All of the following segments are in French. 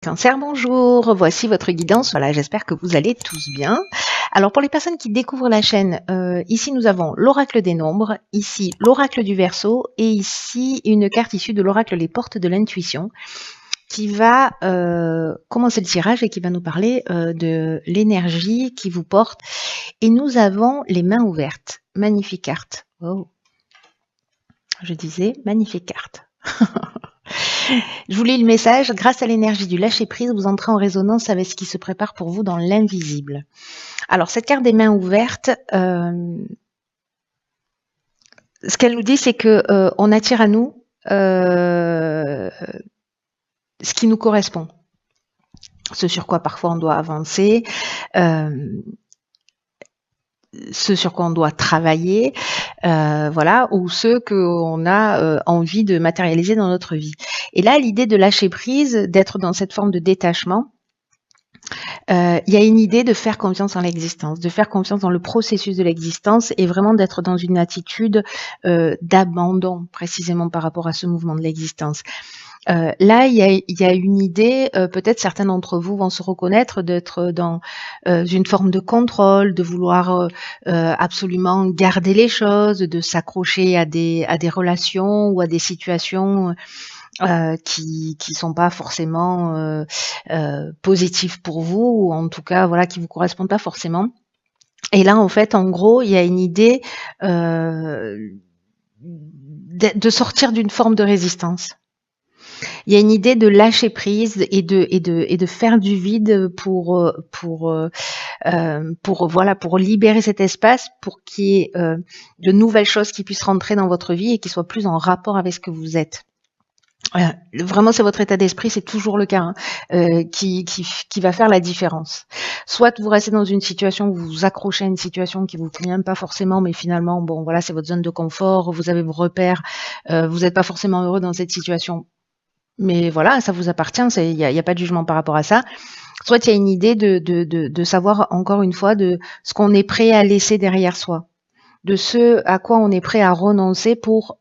Cancer, bonjour, voici votre guidance. Voilà, j'espère que vous allez tous bien. Alors pour les personnes qui découvrent la chaîne, ici nous avons l'oracle des nombres, ici l'oracle du Verseau et ici une carte issue de l'oracle Les Portes de l'Intuition qui va commencer le tirage et qui va nous parler de l'énergie qui vous porte. Et nous avons les mains ouvertes. Magnifique carte. Oh. Je disais, magnifique carte. Je vous lis le message. Grâce à l'énergie du lâcher-prise, vous entrez en résonance avec ce qui se prépare pour vous dans l'invisible. Alors, cette carte des mains ouvertes, ce qu'elle nous dit, c'est que on attire à nous ce qui nous correspond. Ce sur quoi parfois on doit avancer, ce sur quoi on doit travailler, voilà, ou ce qu'on a envie de matérialiser dans notre vie. Et là, l'idée de lâcher prise, d'être dans cette forme de détachement, il y a une idée de faire confiance en l'existence, de faire confiance dans le processus de l'existence et vraiment d'être dans une attitude d'abandon, précisément par rapport à ce mouvement de l'existence. Là, il y a une idée, peut-être certains d'entre vous vont se reconnaître d'être dans une forme de contrôle, de vouloir absolument garder les choses, de s'accrocher à des relations ou à des situations qui sont pas forcément positives pour vous, ou en tout cas voilà qui vous correspondent pas forcément. Et là, en fait, en gros, il y a une idée de sortir d'une forme de résistance. Il y a une idée de lâcher prise et de faire du vide pour libérer cet espace, pour qu'il y ait de nouvelles choses qui puissent rentrer dans votre vie et qui soient plus en rapport avec ce que vous êtes. Vraiment, c'est votre état d'esprit, c'est toujours le cas, qui va faire la différence. Soit vous restez dans une situation où vous vous accrochez à une situation qui vous convient pas forcément, mais finalement, bon, voilà, c'est votre zone de confort, vous avez vos repères, vous n'êtes pas forcément heureux dans cette situation. Mais voilà, ça vous appartient, il y a pas de jugement par rapport à ça. Soit il y a une idée de savoir, encore une fois, de ce qu'on est prêt à laisser derrière soi, de ce à quoi on est prêt à renoncer pour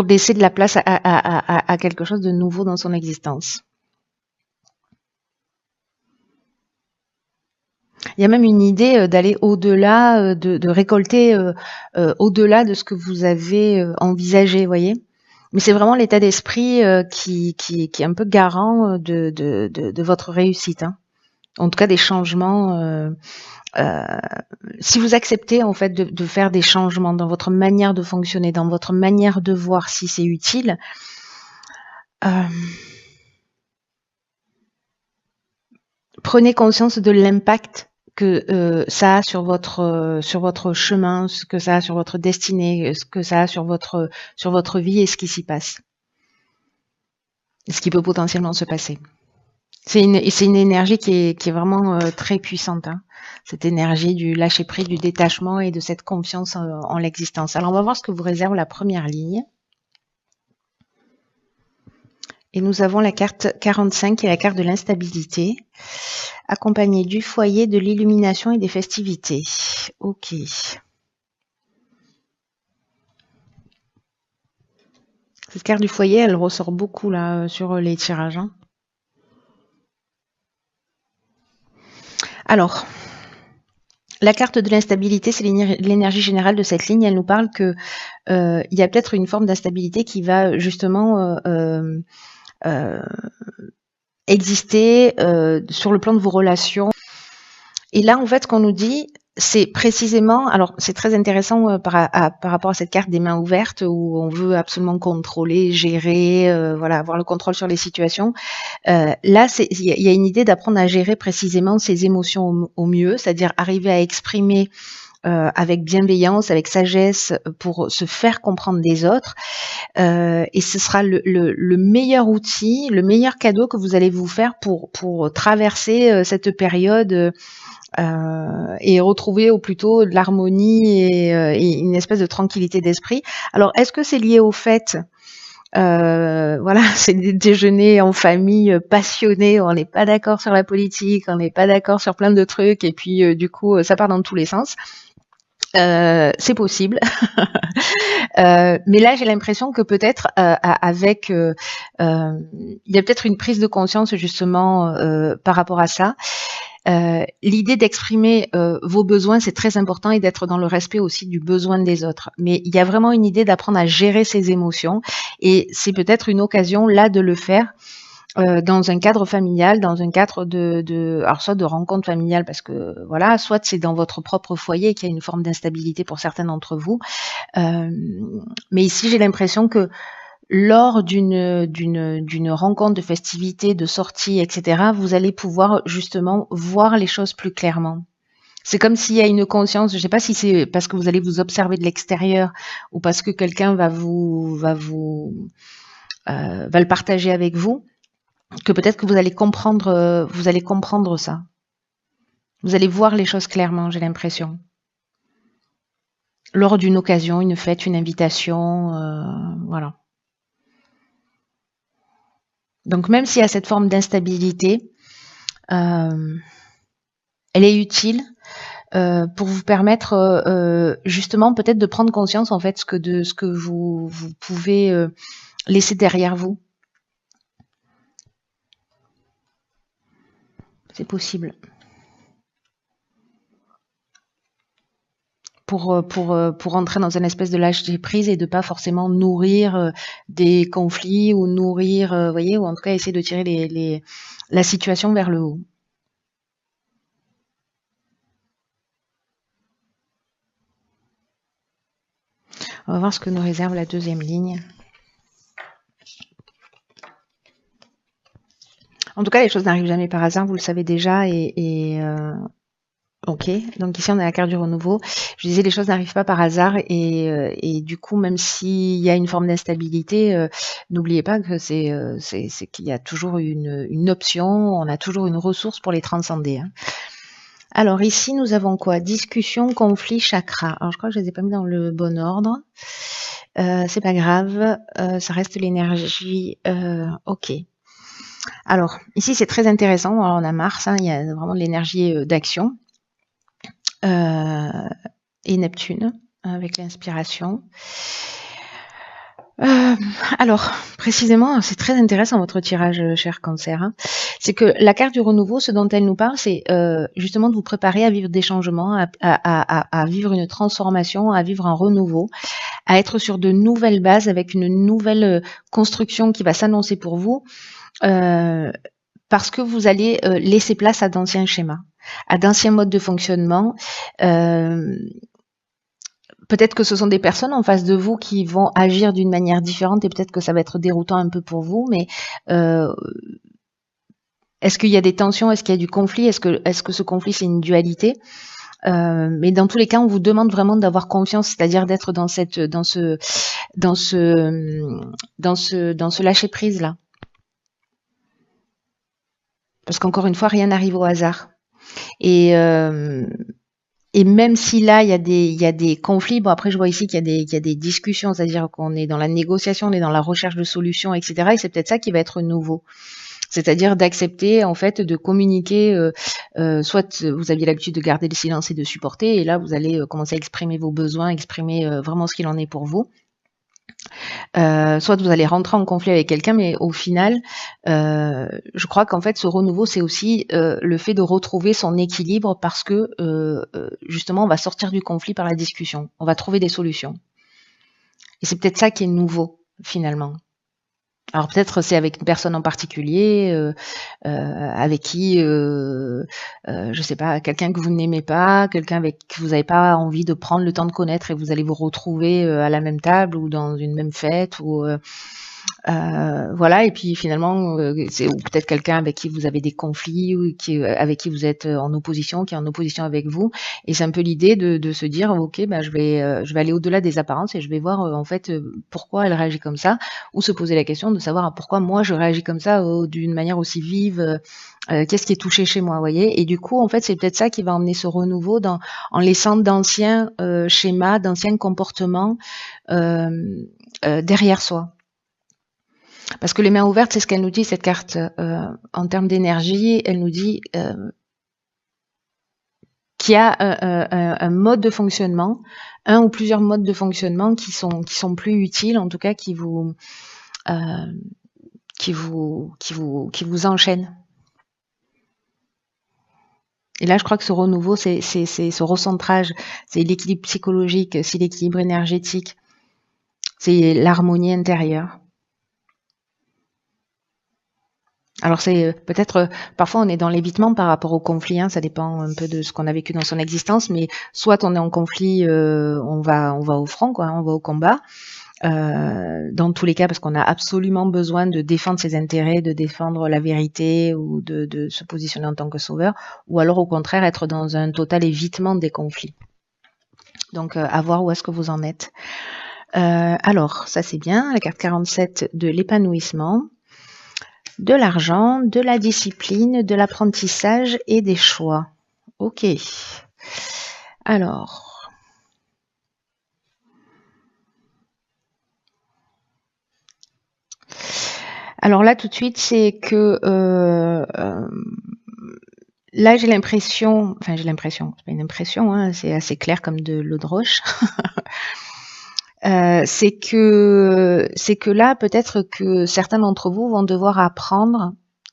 laisser de la place à quelque chose de nouveau dans son existence. Il y a même une idée d'aller au-delà, de récolter au-delà de ce que vous avez envisagé, voyez. Mais c'est vraiment l'état d'esprit qui est un peu garant de votre réussite, hein. En tout cas, des changements. Si vous acceptez en fait de faire des changements dans votre manière de fonctionner, dans votre manière de voir si c'est utile, prenez conscience de l'impact que ça a sur votre chemin, ce que ça a sur votre destinée, ce que ça a sur votre vie et ce qui s'y passe, ce qui peut potentiellement se passer. C'est une énergie qui est vraiment très puissante, hein, cette énergie du lâcher prise, du détachement et de cette confiance en l'existence. Alors on va voir ce que vous réserve la première ligne. Et nous avons la carte 45 qui est la carte de l'instabilité, accompagnée du foyer, de l'illumination et des festivités. Ok. Cette carte du foyer, elle ressort beaucoup là sur les tirages, hein. Alors, la carte de l'instabilité, c'est l'énergie générale de cette ligne. Elle nous parle que il y a peut-être une forme d'instabilité qui va justement exister sur le plan de vos relations. Et là, en fait, ce qu'on nous dit, c'est précisément, alors c'est très intéressant par rapport à cette carte des mains ouvertes où on veut absolument contrôler, gérer, voilà, avoir le contrôle sur les situations. Là, il y a une idée d'apprendre à gérer précisément ses émotions au mieux, c'est-à-dire arriver à exprimer avec bienveillance, avec sagesse, pour se faire comprendre des autres. Et ce sera le meilleur outil, le meilleur cadeau que vous allez vous faire pour traverser cette période et retrouver au plus tôt de l'harmonie et une espèce de tranquillité d'esprit. Alors, est-ce que c'est lié au fait voilà, c'est des déjeuners en famille passionnés, on n'est pas d'accord sur la politique, on n'est pas d'accord sur plein de trucs, et puis du coup, ça part dans tous les sens. C'est possible. Mais là, j'ai l'impression que peut-être avec, il y a peut-être une prise de conscience justement par rapport à ça. L'idée d'exprimer vos besoins, c'est très important et d'être dans le respect aussi du besoin des autres. Mais il y a vraiment une idée d'apprendre à gérer ses émotions et c'est peut-être une occasion là de le faire dans un cadre familial, dans un cadre alors soit de rencontre familiale parce que voilà, soit c'est dans votre propre foyer qu'il y a une forme d'instabilité pour certains d'entre vous. Mais ici, j'ai l'impression que lors d'une rencontre, de festivité, de sortie, etc., vous allez pouvoir justement voir les choses plus clairement. C'est comme s'il y a une conscience, je ne sais pas si c'est parce que vous allez vous observer de l'extérieur ou parce que quelqu'un va le partager avec vous, que peut-être que vous allez comprendre ça. Vous allez voir les choses clairement, j'ai l'impression. Lors d'une occasion, une fête, une invitation, voilà. Donc même s'il y a cette forme d'instabilité, elle est utile pour vous permettre justement peut-être de prendre conscience en fait de ce que vous pouvez laisser derrière vous. C'est possible. Pour entrer dans une espèce de lâcher prise et de pas forcément nourrir des conflits ou nourrir, voyez, ou en tout cas essayer de tirer la situation vers le haut. On va voir ce que nous réserve la deuxième ligne. En tout cas, les choses n'arrivent jamais par hasard, vous le savez déjà, ok, donc ici on a la carte du renouveau. Je disais les choses n'arrivent pas par hasard et du coup même s'il y a une forme d'instabilité, n'oubliez pas que c'est qu'il y a toujours une option, on a toujours une ressource pour les transcender. Hein. Alors ici nous avons quoi? Discussion, conflit, chakra. Alors je crois que je les ai pas mis dans le bon ordre. C'est pas grave, ça reste l'énergie. Ok. Alors ici c'est très intéressant. Alors, on a Mars, hein, il y a vraiment de l'énergie d'action. Et Neptune avec l'inspiration. Alors, précisément, c'est très intéressant votre tirage, cher Cancer. Hein. C'est que la carte du renouveau, ce dont elle nous parle, c'est justement de vous préparer à vivre des changements, à vivre une transformation, à vivre un renouveau, à être sur de nouvelles bases avec une nouvelle construction qui va s'annoncer pour vous, parce que vous allez laisser place à d'anciens schémas, à d'anciens modes de fonctionnement. Peut-être que ce sont des personnes en face de vous qui vont agir d'une manière différente et peut-être que ça va être déroutant un peu pour vous, mais est-ce qu'il y a des tensions? Est-ce qu'il y a du conflit? Est-ce que ce conflit, c'est une dualité? Mais dans tous les cas, on vous demande vraiment d'avoir confiance, c'est-à-dire d'être dans ce lâcher prise là. Parce qu'encore une fois, rien n'arrive au hasard. Et même si là, il y a des conflits, bon après je vois ici qu'il y a des discussions, c'est-à-dire qu'on est dans la négociation, on est dans la recherche de solutions, etc. Et c'est peut-être ça qui va être nouveau. C'est-à-dire d'accepter en fait de communiquer, soit vous aviez l'habitude de garder le silence et de supporter, et là vous allez commencer à exprimer vos besoins, exprimer vraiment ce qu'il en est pour vous. Soit vous allez rentrer en conflit avec quelqu'un, mais au final, je crois qu'en fait, ce renouveau, c'est aussi le fait de retrouver son équilibre parce que justement, on va sortir du conflit par la discussion. On va trouver des solutions. Et c'est peut-être ça qui est nouveau, finalement. Alors peut-être c'est avec une personne en particulier, avec qui, je sais pas, quelqu'un que vous n'aimez pas, quelqu'un avec qui vous n'avez pas envie de prendre le temps de connaître et vous allez vous retrouver à la même table ou dans une même fête ou voilà. Et puis finalement, c'est ou peut-être quelqu'un avec qui vous avez des conflits ou avec qui vous êtes en opposition, qui est en opposition avec vous. Et c'est un peu l'idée de se dire, ok, ben je vais aller au-delà des apparences et je vais voir en fait pourquoi elle réagit comme ça, ou se poser la question de savoir pourquoi moi je réagis comme ça d'une manière aussi vive. Qu'est-ce qui est touché chez moi, voyez? Et du coup, en fait, c'est peut-être ça qui va emmener ce renouveau en laissant d'anciens schémas, d'anciens comportements derrière soi. Parce que les mains ouvertes, c'est ce qu'elle nous dit, cette carte. En termes d'énergie, elle nous dit qui a un mode de fonctionnement, un ou plusieurs modes de fonctionnement qui sont plus utiles, en tout cas qui vous enchaînent. Et là, je crois que ce renouveau, c'est ce recentrage, c'est l'équilibre psychologique, c'est l'équilibre énergétique, c'est l'harmonie intérieure. Alors c'est peut-être, parfois on est dans l'évitement par rapport au conflit, hein, ça dépend un peu de ce qu'on a vécu dans son existence, mais soit on est en conflit, on va au front, quoi, on va au combat. Dans tous les cas, parce qu'on a absolument besoin de défendre ses intérêts, de défendre la vérité ou de se positionner en tant que sauveur, ou alors au contraire être dans un total évitement des conflits. Donc à voir où est-ce que vous en êtes. Alors, ça c'est bien, la carte 47 de l'épanouissement, de l'argent, de la discipline, de l'apprentissage et des choix. Ok. Alors... Alors là, tout de suite, c'est que là, j'ai l'impression, c'est pas une impression, hein, c'est assez clair comme de l'eau de roche. C'est que là, peut-être que certains d'entre vous vont devoir apprendre,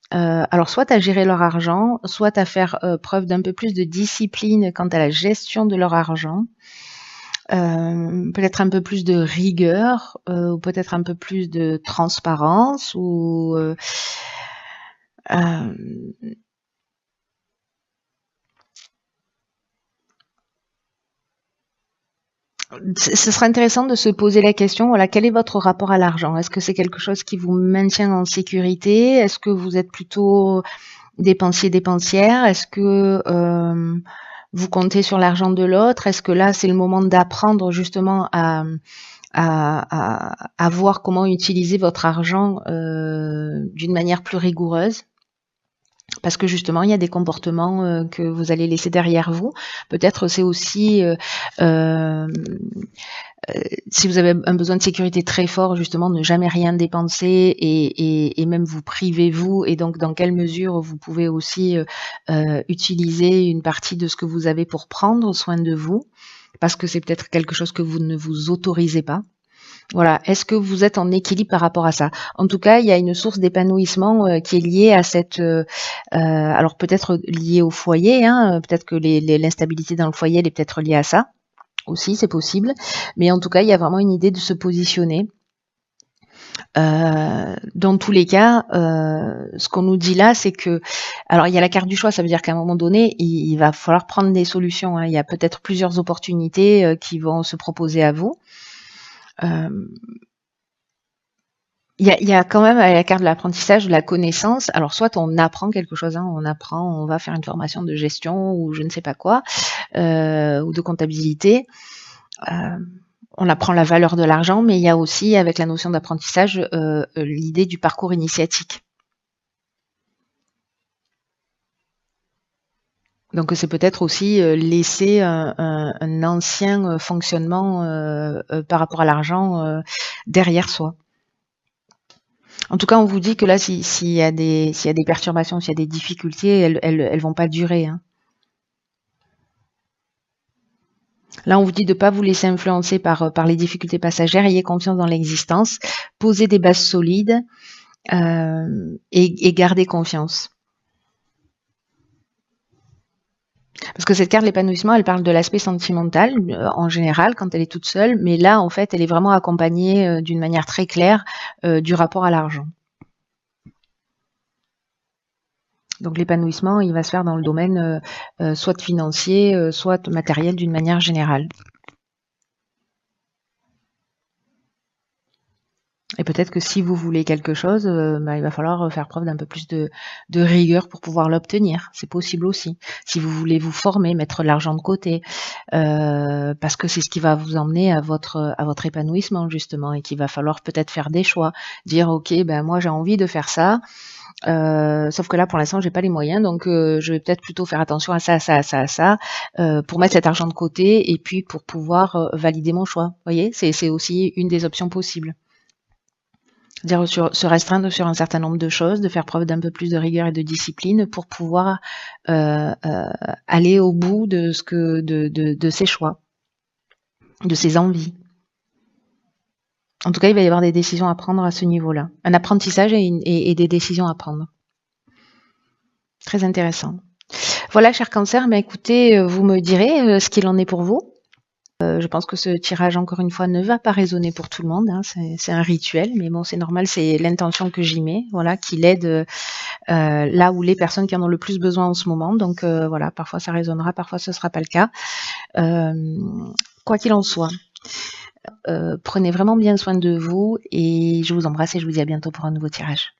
alors soit à gérer leur argent, soit à faire preuve d'un peu plus de discipline quant à la gestion de leur argent. Peut-être un peu plus de rigueur, ou peut-être un peu plus de transparence, ou ce sera intéressant de se poser la question, voilà, quel est votre rapport à l'argent? Est-ce que c'est quelque chose qui vous maintient en sécurité? Est-ce que vous êtes plutôt dépensière? Est-ce que vous comptez sur l'argent de l'autre? Est-ce que là, c'est le moment d'apprendre justement à voir comment utiliser votre argent d'une manière plus rigoureuse? Parce que justement, il y a des comportements que vous allez laisser derrière vous. Peut-être c'est aussi si vous avez un besoin de sécurité très fort, justement, ne jamais rien dépenser et même vous privez vous. Et donc, dans quelle mesure vous pouvez aussi utiliser une partie de ce que vous avez pour prendre soin de vous, parce que c'est peut-être quelque chose que vous ne vous autorisez pas. Voilà. Est-ce que vous êtes en équilibre par rapport à ça? En tout cas, il y a une source d'épanouissement qui est liée à cette... alors peut-être liée au foyer, hein, peut-être que l'instabilité dans le foyer, elle est peut-être liée à ça aussi, c'est possible. Mais en tout cas, il y a vraiment une idée de se positionner. Dans tous les cas, ce qu'on nous dit là, c'est que... Alors, il y a la carte du choix, ça veut dire qu'à un moment donné, il va falloir prendre des solutions, hein. Il y a peut-être plusieurs opportunités qui vont se proposer à vous. Il y a quand même à la carte de l'apprentissage de la connaissance. Alors soit on apprend quelque chose, hein, on va faire une formation de gestion ou je ne sais pas quoi, ou de comptabilité. On apprend la valeur de l'argent, mais il y a aussi avec la notion d'apprentissage l'idée du parcours initiatique. Donc c'est peut-être aussi laisser un ancien fonctionnement par rapport à l'argent derrière soi. En tout cas, on vous dit que là, s'il y a des perturbations, s'il y a des difficultés, elles vont pas durer, hein. Là, on vous dit de ne pas vous laisser influencer par les difficultés passagères, ayez confiance dans l'existence, posez des bases solides et gardez confiance. Parce que cette carte de l'épanouissement, elle parle de l'aspect sentimental en général quand elle est toute seule, mais là, en fait, elle est vraiment accompagnée d'une manière très claire du rapport à l'argent. Donc l'épanouissement, il va se faire dans le domaine soit financier, soit matériel d'une manière générale. Et peut-être que si vous voulez quelque chose, il va falloir faire preuve d'un peu plus de rigueur pour pouvoir l'obtenir. C'est possible aussi. Si vous voulez vous former, mettre de l'argent de côté, parce que c'est ce qui va vous emmener à votre épanouissement justement, et qu'il va falloir peut-être faire des choix, dire ok, ben moi j'ai envie de faire ça. Sauf que là, pour l'instant, j'ai pas les moyens, donc je vais peut-être plutôt faire attention à ça, pour mettre cet argent de côté et puis pour pouvoir valider mon choix. Vous voyez, c'est aussi une des options possibles. C'est-à-dire se restreindre sur un certain nombre de choses, de faire preuve d'un peu plus de rigueur et de discipline pour pouvoir aller au bout de ses choix, de ses envies. En tout cas, il va y avoir des décisions à prendre à ce niveau-là. Un apprentissage et des décisions à prendre. Très intéressant. Voilà, cher Cancer, écoutez, vous me direz ce qu'il en est pour vous. Je pense que ce tirage, encore une fois, ne va pas résonner pour tout le monde. Hein. C'est un rituel, mais bon, c'est normal, c'est l'intention que j'y mets, voilà, qui l'aide là où les personnes qui en ont le plus besoin en ce moment. Donc voilà, parfois ça résonnera, parfois ce ne sera pas le cas. Quoi qu'il en soit, prenez vraiment bien soin de vous et je vous embrasse et je vous dis à bientôt pour un nouveau tirage.